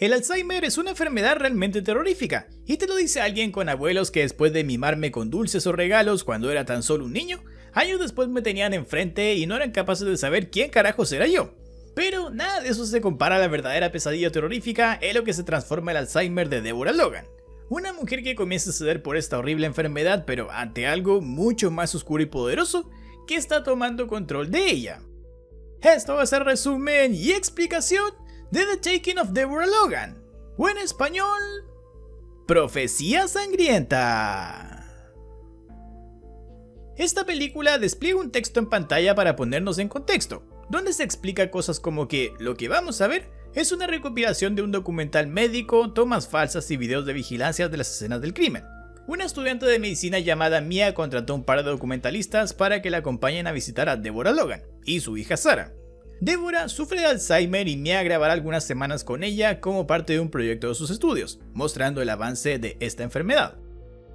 El Alzheimer es una enfermedad realmente terrorífica, y te lo dice alguien con abuelos que después de mimarme con dulces o regalos cuando era tan solo un niño, años después me tenían enfrente y no eran capaces de saber quién carajos era yo. Pero nada de eso se compara a la verdadera pesadilla terrorífica en lo que se transforma el Alzheimer de Deborah Logan. Una mujer que comienza a ceder por esta horrible enfermedad, pero ante algo mucho más oscuro y poderoso que está tomando control de ella. Esto es el resumen y explicación de The Taking of Deborah Logan, o en español, Profecía Sangrienta. Esta película despliega un texto en pantalla para ponernos en contexto, donde se explica cosas como que lo que vamos a ver es una recopilación de un documental médico, tomas falsas y videos de vigilancia de las escenas del crimen. Una estudiante de medicina llamada Mia contrató un par de documentalistas para que la acompañen a visitar a Deborah Logan y su hija Sarah. Deborah sufre de Alzheimer y Mia grabará algunas semanas con ella como parte de un proyecto de sus estudios, mostrando el avance de esta enfermedad.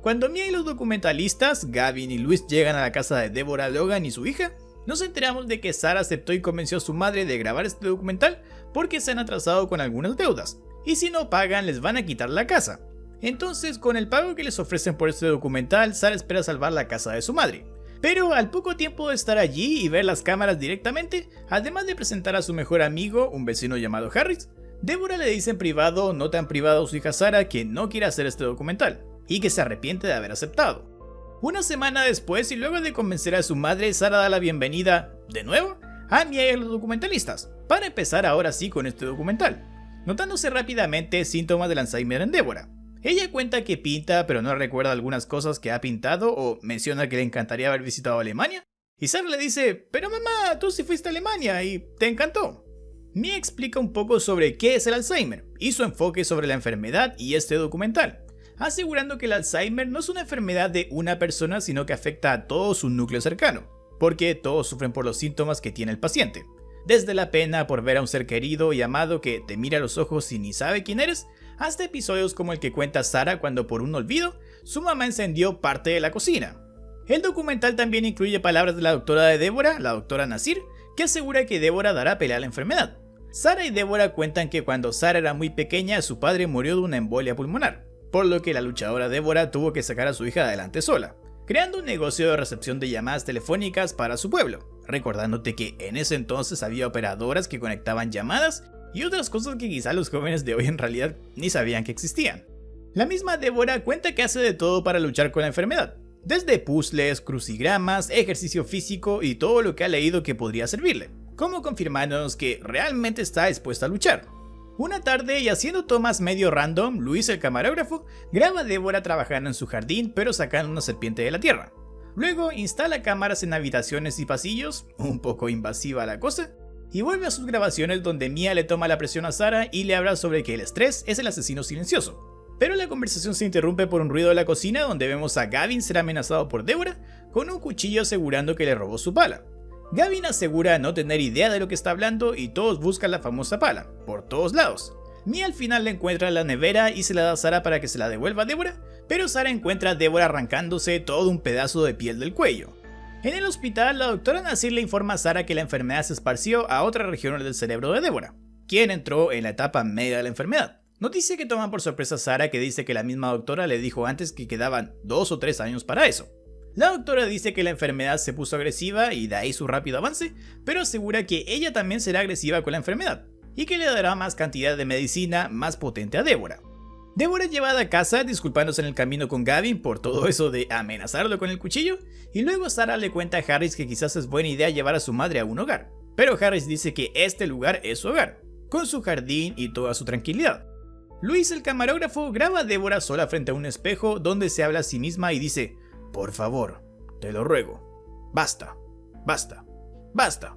Cuando Mia y los documentalistas, Gavin y Luis, llegan a la casa de Deborah Logan y su hija, nos enteramos de que Sarah aceptó y convenció a su madre de grabar este documental porque se han atrasado con algunas deudas, y si no pagan les van a quitar la casa. Entonces, con el pago que les ofrecen por este documental, Sarah espera salvar la casa de su madre. Pero al poco tiempo de estar allí y ver las cámaras directamente, además de presentar a su mejor amigo, un vecino llamado Harris, Deborah le dice en privado, no tan privado, a su hija Sarah que no quiere hacer este documental, y que se arrepiente de haber aceptado. Una semana después, y luego de convencer a su madre, Sarah da la bienvenida, de nuevo, a Mia y a los documentalistas, para empezar ahora sí con este documental, notándose rápidamente síntomas del Alzheimer en Deborah. Ella cuenta que pinta pero no recuerda algunas cosas que ha pintado o menciona que le encantaría haber visitado Alemania. Y Sarah le dice, pero mamá, tú sí fuiste a Alemania y te encantó. Mia explica un poco sobre qué es el Alzheimer y su enfoque sobre la enfermedad y este documental, asegurando que el Alzheimer no es una enfermedad de una persona sino que afecta a todo su núcleo cercano, porque todos sufren por los síntomas que tiene el paciente. Desde la pena por ver a un ser querido y amado que te mira a los ojos y ni sabe quién eres, hasta episodios como el que cuenta Sarah cuando por un olvido, su mamá encendió parte de la cocina. El documental también incluye palabras de la doctora de Deborah, la doctora Nasir, que asegura que Deborah dará pelea a la enfermedad. Sarah y Deborah cuentan que cuando Sarah era muy pequeña, su padre murió de una embolia pulmonar, por lo que la luchadora Deborah tuvo que sacar a su hija adelante sola, creando un negocio de recepción de llamadas telefónicas para su pueblo, recordándote que en ese entonces había operadoras que conectaban llamadas y otras cosas que quizá los jóvenes de hoy en realidad ni sabían que existían. La misma Deborah cuenta que hace de todo para luchar con la enfermedad, desde puzzles, crucigramas, ejercicio físico y todo lo que ha leído que podría servirle, como confirmándonos que realmente está dispuesta a luchar. Una tarde y haciendo tomas medio random, Luis, el camarógrafo, graba a Deborah trabajando en su jardín pero sacando una serpiente de la tierra. Luego instala cámaras en habitaciones y pasillos, un poco invasiva la cosa, y vuelve a sus grabaciones donde Mia le toma la presión a Sarah y le habla sobre que el estrés es el asesino silencioso. Pero la conversación se interrumpe por un ruido de la cocina donde vemos a Gavin ser amenazado por Deborah con un cuchillo asegurando que le robó su pala. Gavin asegura no tener idea de lo que está hablando y todos buscan la famosa pala, por todos lados. Mia al final la encuentra en la nevera y se la da a Sarah para que se la devuelva a Deborah, pero Sarah encuentra a Deborah arrancándose todo un pedazo de piel del cuello. En el hospital, la doctora Nasir le informa a Sarah que la enfermedad se esparció a otras regiones del cerebro de Deborah, quien entró en la etapa media de la enfermedad. Noticia que toma por sorpresa a Sarah, que dice que la misma doctora le dijo antes que quedaban 2 o 3 años para eso. La doctora dice que la enfermedad se puso agresiva y de ahí su rápido avance, pero asegura que ella también será agresiva con la enfermedad, y que le dará más cantidad de medicina más potente a Deborah. Deborah es llevada a casa disculpándose en el camino con Gavin por todo eso de amenazarlo con el cuchillo, y luego Sarah le cuenta a Harris que quizás es buena idea llevar a su madre a un hogar, pero Harris dice que este lugar es su hogar, con su jardín y toda su tranquilidad. Luis, el camarógrafo, graba a Deborah sola frente a un espejo donde se habla a sí misma y dice: por favor, te lo ruego, basta, basta, basta.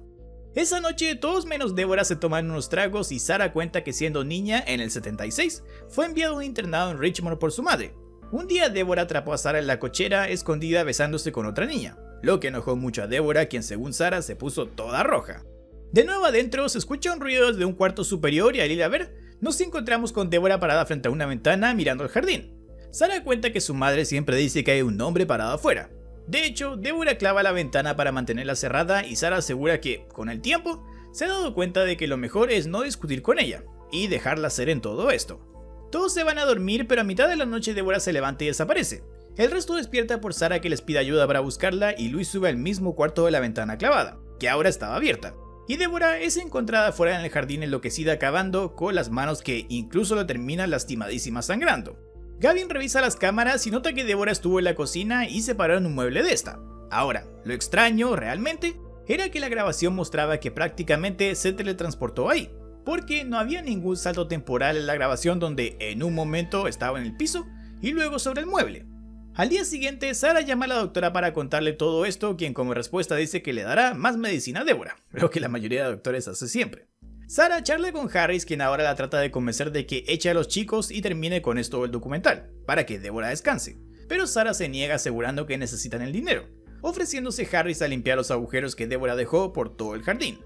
Esa noche todos menos Deborah se toman unos tragos y Sarah cuenta que siendo niña en el 76 fue enviada a un internado en Richmond por su madre. Un día Deborah atrapó a Sarah en la cochera escondida besándose con otra niña, lo que enojó mucho a Deborah, quien según Sarah se puso toda roja. De nuevo adentro se escucha un ruido desde un cuarto superior y al ir a ver, nos encontramos con Deborah parada frente a una ventana mirando al jardín. Sarah cuenta que su madre siempre dice que hay un hombre parado afuera. De hecho, Deborah clava la ventana para mantenerla cerrada y Sarah asegura que, con el tiempo, se ha dado cuenta de que lo mejor es no discutir con ella, y dejarla ser en todo esto. Todos se van a dormir, pero a mitad de la noche Deborah se levanta y desaparece. El resto despierta por Sarah, que les pide ayuda para buscarla, y Luis sube al mismo cuarto de la ventana clavada, que ahora estaba abierta. Y Deborah es encontrada fuera en el jardín enloquecida cavando, con las manos que incluso lo terminan lastimadísimas sangrando. Gavin revisa las cámaras y nota que Deborah estuvo en la cocina y se paró en un mueble de esta. Ahora, lo extraño realmente era que la grabación mostraba que prácticamente se teletransportó ahí, porque no había ningún salto temporal en la grabación donde en un momento estaba en el piso y luego sobre el mueble. Al día siguiente, Sarah llama a la doctora para contarle todo esto, quien como respuesta dice que le dará más medicina a Deborah, lo que la mayoría de doctores hace siempre. Sarah charla con Harris, quien ahora la trata de convencer de que eche a los chicos y termine con esto el documental, para que Deborah descanse, pero Sarah se niega asegurando que necesitan el dinero, ofreciéndose Harris a limpiar los agujeros que Deborah dejó por todo el jardín.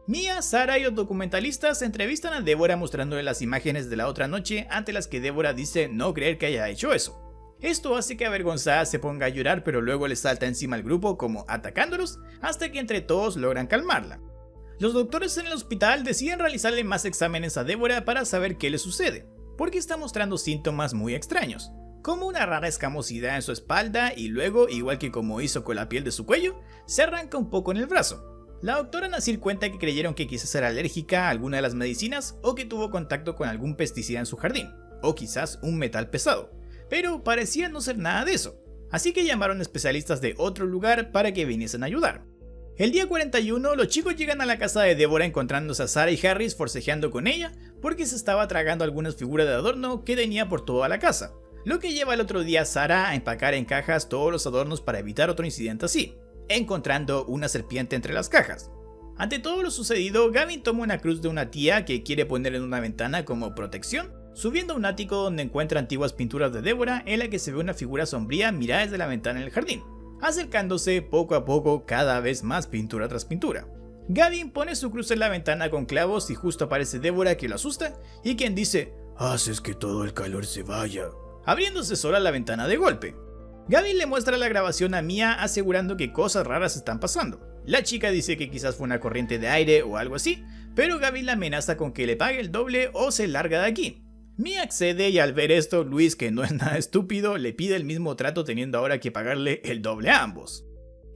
Mia, Sarah y los documentalistas entrevistan a Deborah mostrándole las imágenes de la otra noche, ante las que Deborah dice no creer que haya hecho eso. Esto hace que avergonzada se ponga a llorar, pero luego le salta encima al grupo como atacándolos, hasta que entre todos logran calmarla. Los doctores en el hospital deciden realizarle más exámenes a Deborah para saber qué le sucede, porque está mostrando síntomas muy extraños, como una rara escamosidad en su espalda y luego, igual que como hizo con la piel de su cuello, se arranca un poco en el brazo. La doctora Nasir cuenta que creyeron que quizás era alérgica a alguna de las medicinas o que tuvo contacto con algún pesticida en su jardín, o quizás un metal pesado, pero parecía no ser nada de eso, así que llamaron especialistas de otro lugar para que viniesen a ayudar. El día 41, los chicos llegan a la casa de Deborah encontrándose a Sarah y Harris forcejeando con ella porque se estaba tragando algunas figuras de adorno que tenía por toda la casa, lo que lleva el otro día a Sarah a empacar en cajas todos los adornos para evitar otro incidente así, encontrando una serpiente entre las cajas. Ante todo lo sucedido, Gavin toma una cruz de una tía que quiere poner en una ventana como protección, subiendo a un ático donde encuentra antiguas pinturas de Deborah en la que se ve una figura sombría mirada desde la ventana en el jardín, acercándose poco a poco cada vez más pintura tras pintura. Gavin pone su cruz en la ventana con clavos y justo aparece Deborah, que lo asusta y quien dice «haces que todo el calor se vaya», abriéndose sola la ventana de golpe. Gavin le muestra la grabación a Mia asegurando que cosas raras están pasando. La chica dice que quizás fue una corriente de aire o algo así, pero Gavin la amenaza con que le pague el doble o se larga de aquí. Mia accede y al ver esto, Luis, que no es nada estúpido, le pide el mismo trato teniendo ahora que pagarle el doble a ambos.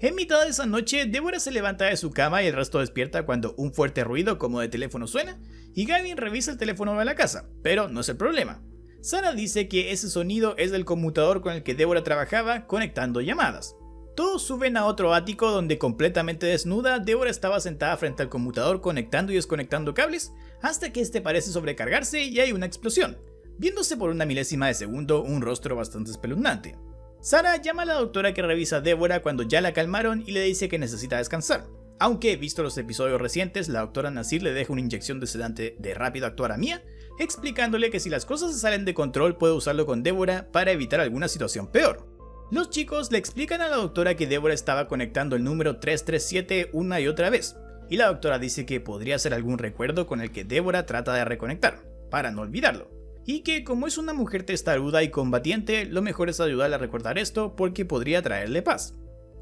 En mitad de esa noche, Deborah se levanta de su cama y el resto despierta cuando un fuerte ruido como de teléfono suena y Gavin revisa el teléfono de la casa, pero no es el problema. Sarah dice que ese sonido es del conmutador con el que Deborah trabajaba conectando llamadas. Todos suben a otro ático donde completamente desnuda, Deborah estaba sentada frente al conmutador conectando y desconectando cables hasta que este parece sobrecargarse y hay una explosión, viéndose por una milésima de segundo un rostro bastante espeluznante. Sarah llama a la doctora que revisa a Deborah cuando ya la calmaron y le dice que necesita descansar. Aunque, visto los episodios recientes, la doctora Nasir le deja una inyección de sedante de rápido actuar a Mia, explicándole que si las cosas se salen de control puede usarlo con Deborah para evitar alguna situación peor. Los chicos le explican a la doctora que Deborah estaba conectando el número 337 una y otra vez, y la doctora dice que podría ser algún recuerdo con el que Deborah trata de reconectar, para no olvidarlo, y que como es una mujer testaruda y combatiente, lo mejor es ayudarle a recordar esto porque podría traerle paz.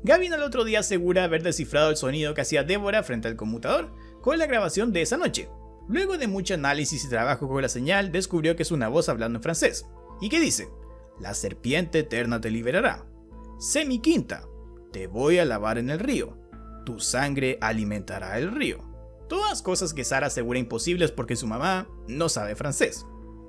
Gavin al otro día asegura haber descifrado el sonido que hacía Deborah frente al conmutador con la grabación de esa noche. Luego de mucho análisis y trabajo con la señal, descubrió que es una voz hablando en francés, y que dice: «La serpiente eterna te liberará. Sé mi quinta, te voy a lavar en el río, tu sangre alimentará el río». Todas cosas que Sarah asegura imposibles porque su mamá no sabe francés.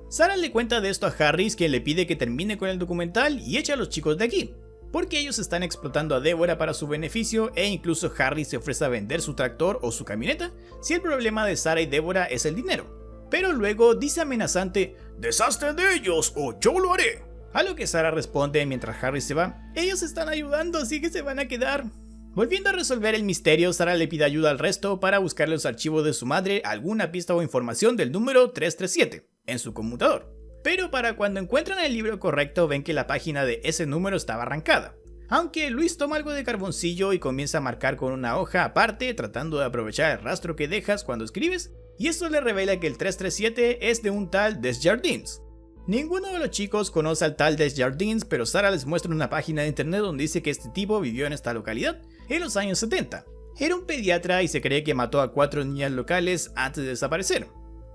Sarah le cuenta de esto a Harris, quien le pide que termine con el documental y eche a los chicos de aquí, porque ellos están explotando a Deborah para su beneficio e incluso Harris se ofrece a vender su tractor o su camioneta si el problema de Sarah y Deborah es el dinero. Pero luego dice amenazante: «deshazte de ellos o yo lo haré». A lo que Sarah responde mientras Harris se va: «ellos están ayudando, así que se van a quedar». Volviendo a resolver el misterio, Sarah le pide ayuda al resto para buscarle los archivos de su madre alguna pista o información del número 337 en su computador. Pero para cuando encuentran el libro correcto ven que la página de ese número estaba arrancada. Aunque Luis toma algo de carboncillo y comienza a marcar con una hoja aparte tratando de aprovechar el rastro que dejas cuando escribes, y esto le revela que el 337 es de un tal Desjardins. Ninguno de los chicos conoce al tal Desjardins, pero Sarah les muestra una página de internet donde dice que este tipo vivió en esta localidad en los años 70. Era un pediatra y se cree que mató a 4 niñas locales antes de desaparecer.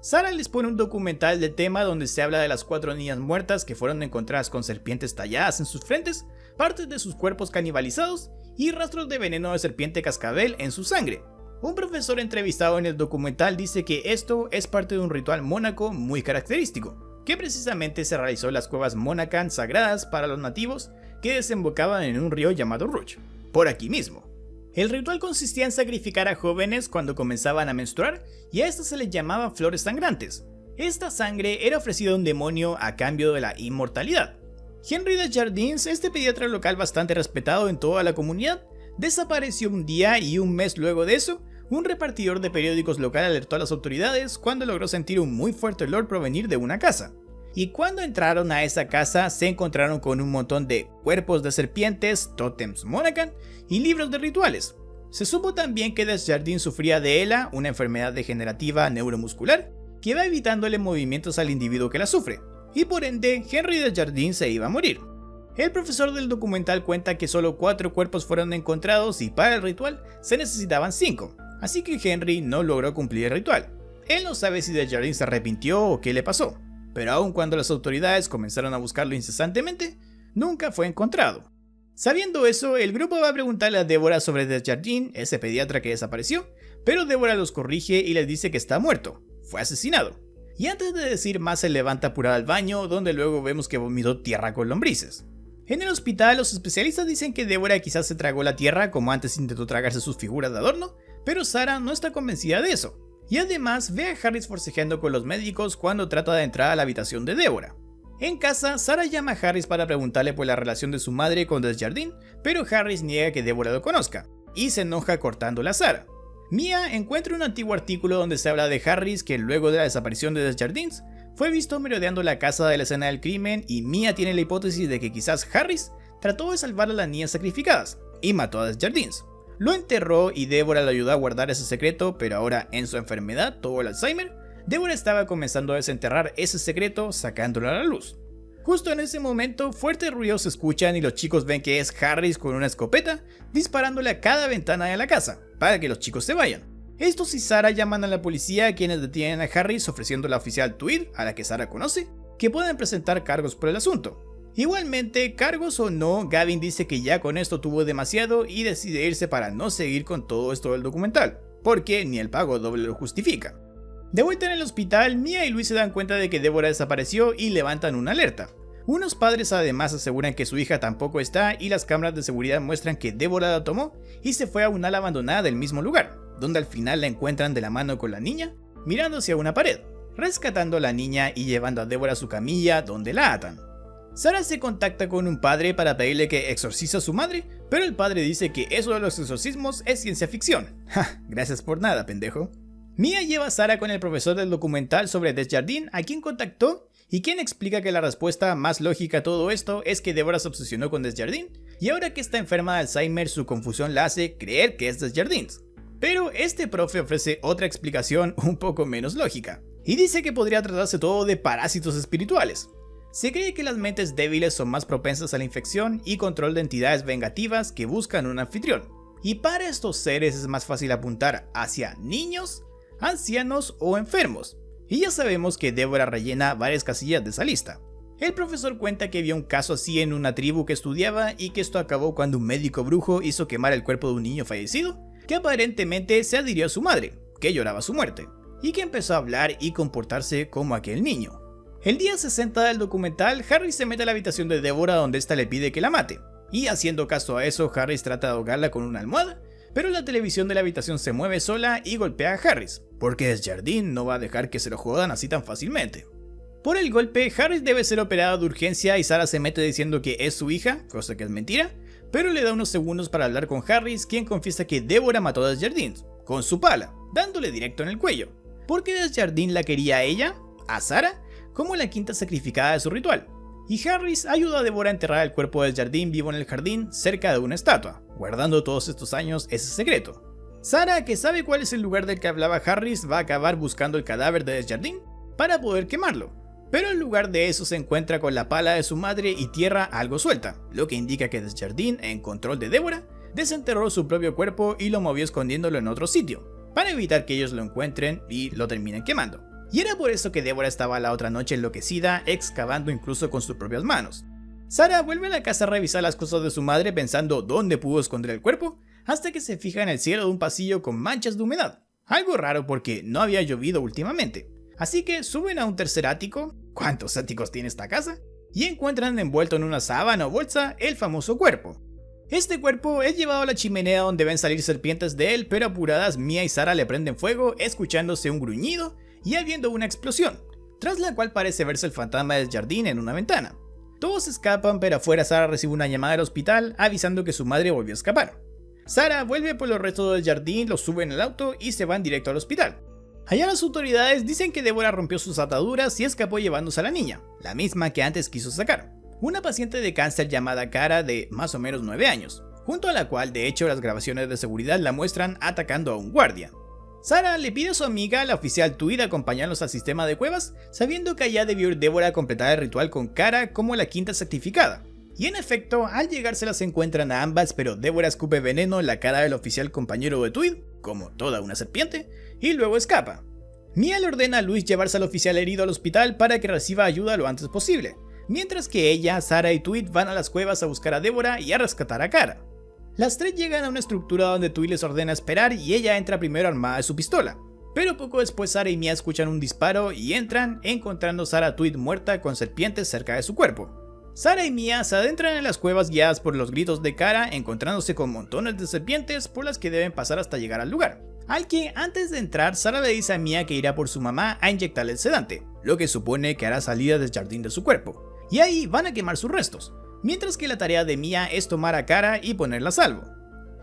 Sarah les pone un documental de tema donde se habla de las 4 niñas muertas que fueron encontradas con serpientes talladas en sus frentes, partes de sus cuerpos canibalizados y rastros de veneno de serpiente cascabel en su sangre. Un profesor entrevistado en el documental dice que esto es parte de un ritual mónaco muy característico, que precisamente se realizó en las cuevas Monacan sagradas para los nativos que desembocaban en un río llamado Ruch, por aquí mismo. El ritual consistía en sacrificar a jóvenes cuando comenzaban a menstruar y a estas se les llamaba flores sangrantes. Esta sangre era ofrecida a un demonio a cambio de la inmortalidad. Henry Desjardins, este pediatra local bastante respetado en toda la comunidad, desapareció un día y un mes luego de eso, un repartidor de periódicos local alertó a las autoridades cuando logró sentir un muy fuerte olor provenir de una casa. Y cuando entraron a esa casa se encontraron con un montón de cuerpos de serpientes, tótems Monacan y libros de rituales. Se supo también que Desjardins sufría de ELA, una enfermedad degenerativa neuromuscular que va evitándole movimientos al individuo que la sufre, y por ende Henry Desjardins se iba a morir. El profesor del documental cuenta que solo 4 cuerpos fueron encontrados y para el ritual se necesitaban 5, así que Henry no logró cumplir el ritual. Él no sabe si Desjardins se arrepintió o qué le pasó, pero aun cuando las autoridades comenzaron a buscarlo incesantemente, nunca fue encontrado. Sabiendo eso, el grupo va a preguntarle a Deborah sobre Desjardins, ese pediatra que desapareció, pero Deborah los corrige y les dice que está muerto, fue asesinado. Y antes de decir más se levanta apurada al baño, donde luego vemos que vomitó tierra con lombrices. En el hospital los especialistas dicen que Deborah quizás se tragó la tierra como antes intentó tragarse sus figuras de adorno, pero Sarah no está convencida de eso. Y además ve a Harris forcejeando con los médicos cuando trata de entrar a la habitación de Deborah. En casa, Sarah llama a Harris para preguntarle por la relación de su madre con Desjardins, pero Harris niega que Deborah lo conozca, y se enoja cortándola a Sarah. Mia encuentra un antiguo artículo donde se habla de Harris que luego de la desaparición de Desjardins, fue visto merodeando la casa de la escena del crimen y Mia tiene la hipótesis de que quizás Harris trató de salvar a las niñas sacrificadas y mató a Desjardins. Lo enterró y Deborah le ayudó a guardar ese secreto, pero ahora en su enfermedad, todo el Alzheimer, Deborah estaba comenzando a desenterrar ese secreto sacándolo a la luz. Justo en ese momento, fuertes ruidos se escuchan y los chicos ven que es Harris con una escopeta disparándole a cada ventana de la casa, para que los chicos se vayan. Estos y Sarah llaman a la policía, quienes detienen a Harris ofreciendo a la oficial Tweed, a la que Sarah conoce, que pueden presentar cargos por el asunto. Igualmente, cargos o no, Gavin dice que ya con esto tuvo demasiado y decide irse para no seguir con todo esto del documental, porque ni el pago doble lo justifica. De vuelta en el hospital, Mia y Luis se dan cuenta de que Deborah desapareció y levantan una alerta. Unos padres además aseguran que su hija tampoco está y las cámaras de seguridad muestran que Deborah la tomó y se fue a un ala abandonada del mismo lugar, donde al final la encuentran de la mano con la niña, mirando hacia una pared, rescatando a la niña y llevando a Deborah a su camilla donde la atan. Sarah se contacta con un padre para pedirle que exorcice a su madre, pero el padre dice que eso de los exorcismos es ciencia ficción. Ja, gracias por nada, pendejo. Mia lleva a Sarah con el profesor del documental sobre Desjardins, a quien contactó, y quien explica que la respuesta más lógica a todo esto es que Deborah se obsesionó con Desjardins, y ahora que está enferma de Alzheimer su confusión la hace creer que es Desjardins. Pero este profe ofrece otra explicación un poco menos lógica, y dice que podría tratarse todo de parásitos espirituales. Se cree que las mentes débiles son más propensas a la infección y control de entidades vengativas que buscan un anfitrión, y para estos seres es más fácil apuntar hacia niños, ancianos o enfermos, y ya sabemos que Deborah rellena varias casillas de esa lista. El profesor cuenta que vio un caso así en una tribu que estudiaba y que esto acabó cuando un médico brujo hizo quemar el cuerpo de un niño fallecido, que aparentemente se adhirió a su madre, que lloraba su muerte, y que empezó a hablar y comportarse como aquel niño. El día 60 del documental, Harris se mete a la habitación de Deborah donde ésta le pide que la mate, y haciendo caso a eso, Harris trata de ahogarla con una almohada, pero la televisión de la habitación se mueve sola y golpea a Harris, porque Desjardins no va a dejar que se lo jodan así tan fácilmente. Por el golpe, Harris debe ser operado de urgencia y Sarah se mete diciendo que es su hija, cosa que es mentira, pero le da unos segundos para hablar con Harris, quien confiesa que Deborah mató a Desjardins, con su pala, dándole directo en el cuello, porque Desjardins la quería a ella, a Sarah, como la quinta sacrificada de su ritual. Y Harris ayuda a Deborah a enterrar el cuerpo de Desjardins vivo en el jardín cerca de una estatua, guardando todos estos años ese secreto. Sarah, que sabe cuál es el lugar del que hablaba Harris, va a acabar buscando el cadáver de Desjardins para poder quemarlo, pero en lugar de eso se encuentra con la pala de su madre y tierra algo suelta, lo que indica que Desjardins, en control de Deborah, desenterró su propio cuerpo y lo movió escondiéndolo en otro sitio, para evitar que ellos lo encuentren y lo terminen quemando. Y era por eso que Deborah estaba la otra noche enloquecida, excavando incluso con sus propias manos. Sarah vuelve a la casa a revisar las cosas de su madre pensando dónde pudo esconder el cuerpo, hasta que se fija en el cielo de un pasillo con manchas de humedad. Algo raro porque no había llovido últimamente. Así que suben a un tercer ático, ¿cuántos áticos tiene esta casa? Y encuentran envuelto en una sábana o bolsa el famoso cuerpo. Este cuerpo es llevado a la chimenea donde ven salir serpientes de él, pero apuradas Mia y Sarah le prenden fuego, escuchándose un gruñido y habiendo una explosión, tras la cual parece verse el fantasma del jardín en una ventana. Todos escapan, pero afuera Sarah recibe una llamada del hospital avisando que su madre volvió a escapar. Sarah vuelve por los restos del jardín, los suben al auto y se van directo al hospital. Allá las autoridades dicen que Deborah rompió sus ataduras y escapó llevándose a la niña, la misma que antes quiso sacar, una paciente de cáncer llamada Cara de más o menos 9 años, junto a la cual de hecho las grabaciones de seguridad la muestran atacando a un guardia. Sarah le pide a su amiga, la oficial Tweed, acompañarlos al sistema de cuevas, sabiendo que allá debió ir Deborah a completar el ritual con Cara como la quinta sacrificada. Y en efecto, al llegar se las encuentran a ambas, pero Deborah escupe veneno en la cara del oficial compañero de Tweed, como toda una serpiente, y luego escapa. Mia le ordena a Luis llevarse al oficial herido al hospital para que reciba ayuda lo antes posible, mientras que ella, Sarah y Tweed van a las cuevas a buscar a Deborah y a rescatar a Cara. Las tres llegan a una estructura donde Tweed les ordena esperar y ella entra primero armada de su pistola. Pero poco después Sarah y Mia escuchan un disparo y entran, encontrando a Sarah Tweed muerta con serpientes cerca de su cuerpo. Sarah y Mia se adentran en las cuevas guiadas por los gritos de Cara, encontrándose con montones de serpientes por las que deben pasar hasta llegar al lugar. Al que antes de entrar, Sarah le dice a Mia que irá por su mamá a inyectarle el sedante, lo que supone que hará salida del jardín de su cuerpo, y ahí van a quemar sus restos, mientras que la tarea de Mia es tomar a Cara y ponerla a salvo.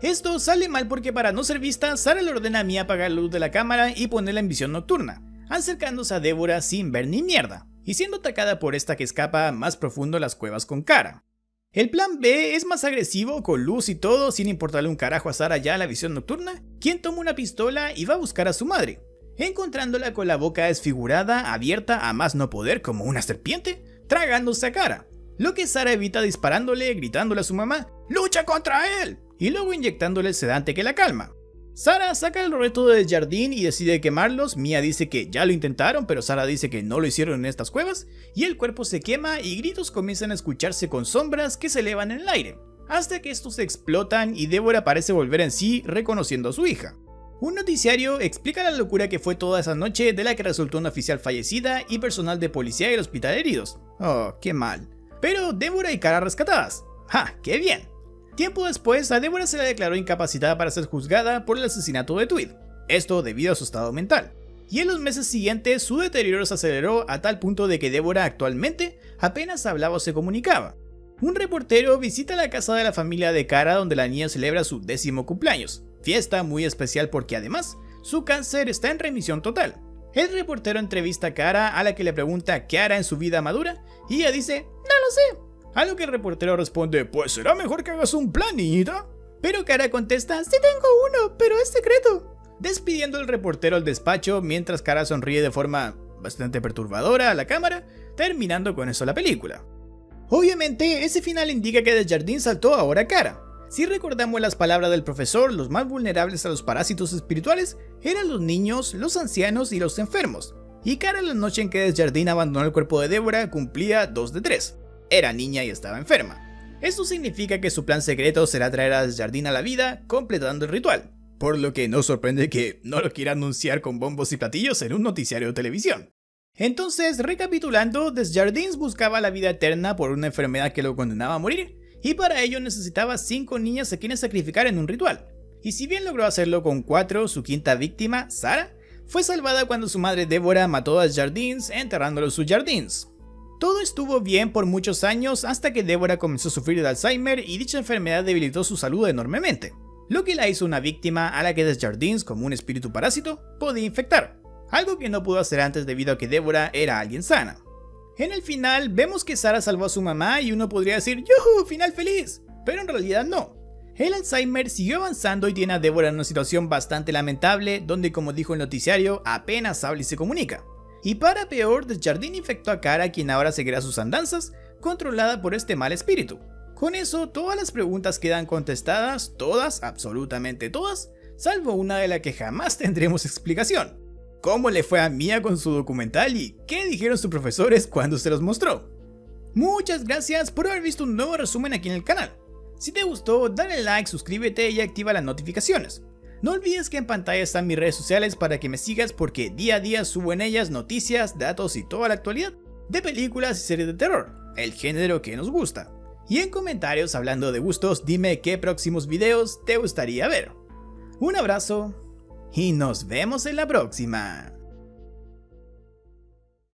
Esto sale mal porque para no ser vista, Sarah le ordena a Mia apagar la luz de la cámara y ponerla en visión nocturna, acercándose a Deborah sin ver ni mierda, y siendo atacada por esta que escapa más profundo las cuevas con Cara. El plan B es más agresivo, con luz y todo, sin importarle un carajo a Sarah ya en la visión nocturna, quien toma una pistola y va a buscar a su madre, encontrándola con la boca desfigurada, abierta a más no poder como una serpiente, tragándose a Cara, lo que Sarah evita disparándole, gritándole a su mamá ¡lucha contra él!, y luego inyectándole el sedante que la calma. Sarah saca el resto del jardín y decide quemarlos. Mia dice que ya lo intentaron, pero Sarah dice que no lo hicieron en estas cuevas, y el cuerpo se quema y gritos comienzan a escucharse con sombras que se elevan en el aire, hasta que estos explotan y Deborah parece volver en sí reconociendo a su hija. Un noticiario explica la locura que fue toda esa noche, de la que resultó una oficial fallecida y personal de policía y el hospital heridos. Oh, qué mal. Pero Deborah y Cara rescatadas. ¡Ja, qué bien! Tiempo después, a Deborah se le declaró incapacitada para ser juzgada por el asesinato de Tweed, esto debido a su estado mental. Y en los meses siguientes su deterioro se aceleró a tal punto de que Deborah actualmente apenas hablaba o se comunicaba. Un reportero visita la casa de la familia de Cara donde la niña celebra su 10º cumpleaños, fiesta muy especial porque además su cáncer está en remisión total. El reportero entrevista a Cara, a la que le pregunta qué hará en su vida madura, y ella dice "no lo sé". A lo que el reportero responde "pues será mejor que hagas un plan, niñita". Pero Cara contesta "sí tengo uno, pero es secreto", despidiendo al reportero al despacho mientras Cara sonríe de forma bastante perturbadora a la cámara, terminando con eso la película. Obviamente ese final indica que del jardín saltó ahora Cara. Si recordamos las palabras del profesor, los más vulnerables a los parásitos espirituales eran los niños, los ancianos y los enfermos, y Cara la noche en que Desjardins abandonó el cuerpo de Deborah cumplía 2 de 3. Era niña y estaba enferma. Esto significa que su plan secreto será traer a Desjardins a la vida, completando el ritual, por lo que no sorprende que no lo quiera anunciar con bombos y platillos en un noticiario de televisión. Entonces, recapitulando, Desjardins buscaba la vida eterna por una enfermedad que lo condenaba a morir, y para ello necesitaba 5 niñas a quienes sacrificar en un ritual. Y si bien logró hacerlo con 4, su quinta víctima, Sarah, fue salvada cuando su madre Deborah mató a Desjardins enterrándolo en sus jardines. Todo estuvo bien por muchos años hasta que Deborah comenzó a sufrir de Alzheimer y dicha enfermedad debilitó su salud enormemente, lo que la hizo una víctima a la que Desjardins, como un espíritu parásito, podía infectar, algo que no pudo hacer antes debido a que Deborah era alguien sana. En el final vemos que Sarah salvó a su mamá y uno podría decir ¡yuhu! ¡Final feliz! Pero en realidad no. El Alzheimer siguió avanzando y tiene a Deborah en una situación bastante lamentable donde, como dijo el noticiario, apenas habla y se comunica. Y para peor, Desjardins infectó a Cara, quien ahora seguirá sus andanzas, controlada por este mal espíritu. Con eso, todas las preguntas quedan contestadas, todas, absolutamente todas, salvo una de la que jamás tendremos explicación. cómo le fue a Mia con su documental y qué dijeron sus profesores cuando se los mostró. Muchas gracias por haber visto un nuevo resumen aquí en el canal. Si te gustó, dale like, suscríbete y activa las notificaciones. No olvides que en pantalla están mis redes sociales para que me sigas porque día a día subo en ellas noticias, datos y toda la actualidad de películas y series de terror, el género que nos gusta. Y en comentarios hablando de gustos, dime qué próximos videos te gustaría ver. Un abrazo y nos vemos en la próxima.